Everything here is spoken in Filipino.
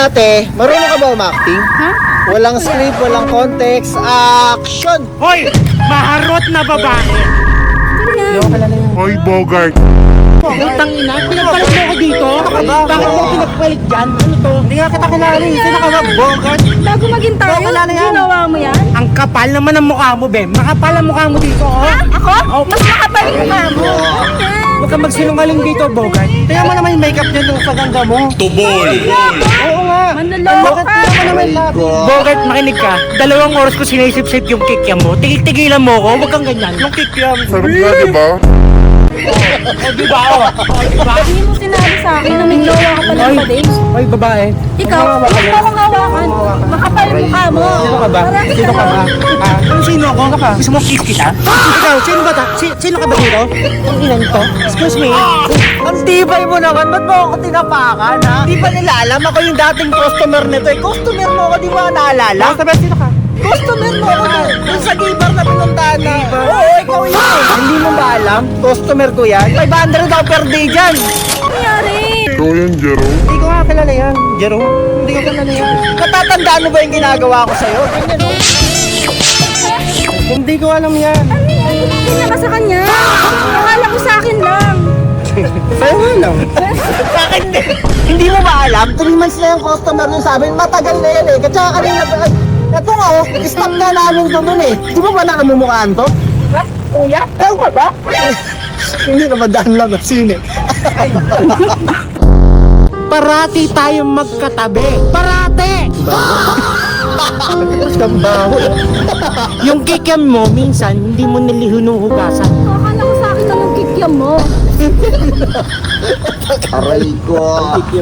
ate, marunong ka ba umacting? Ha? Walang script, walang context, action! Hoy! Maharot na babae! Hoy, Bogart! Utang ina, pinagpalit mo ako dito? Bakit mo pinagpalit dyan? Ano to? Hindi nga kita kilala eh. Sino ka ba, Bogart? Bago maging tayo, Kilala yan. ginawa mo yan? Ang kapal naman ng mukha mo, be. Makapal ang mukha mo dito, oh. Ha? Ako? Mas makapal yung mukha mo. Huwag kang magsinungaling dito, Bogart. Tingnan mo naman yung makeup niya nung sa ganda mo. Tubol! Oo nga. Manloloko ka. Tingnan mo naman labi. Bogart, makinig ka. 2 oras ko sinisip-sip yung kikiam mo. Tigil-tigilan mo ko. Huwag kang ganyan. Yung kikiam. Sarap nga, diba? Di ba, oh? Diba? Hindi mo sinabi sa akin na may jowa ka pala pa din. Hoy, babae. Ikaw, huwag mo akong hawakan. Makapal yung mukha mo. Sino ka ba? Marami Sino ka ba? naman. Sino ako? Gusto mo kiss kita? Ikaw, sino ba ta? Sino ka ba dito? Ang inan to? Excuse me? Ang tibay mo naman, ba't mo ako tinapakan, ha? Di ba nila alam ako yung dating customer nito eh? Customer mo ako, di ba naalala? Sabi, sino ka? Customer mo ako yung sa gibar na pinuntahan na. Oo, ikaw yun eh. Hindi mo ba alam? Customer ko yan. 500 daw per day dyan. Ano nangyari? Ikaw yan, Jero. Hindi ko nga kilala yan. Jero, hindi ko kilala yan. Natatandaan mo ba yung ginagawa ko sa'yo? Ganyan oh. Hindi ko alam yan. Ano yan? Tumingin ka sa kanya. Akala ko sa akin lang. Sa'yo nga lang. Bakit hindi? Hindi mo ba alam? 3 months na yung customer nyo sabi. Matagal na yan eh. Kasi kanina pa. Ito nga oh, stop na namin doon eh. Di ba pala kamumukhaan to? Ha? Kuya? Ewan ko ba? Hindi na madaan lang ang sine. Parati tayong magkatabi. Parati! Kambaho. Yung kikiam mo, minsan, hindi mo nilihunuhugasan. Akala ko sa akin lang ang kikiam mo. Aray ko.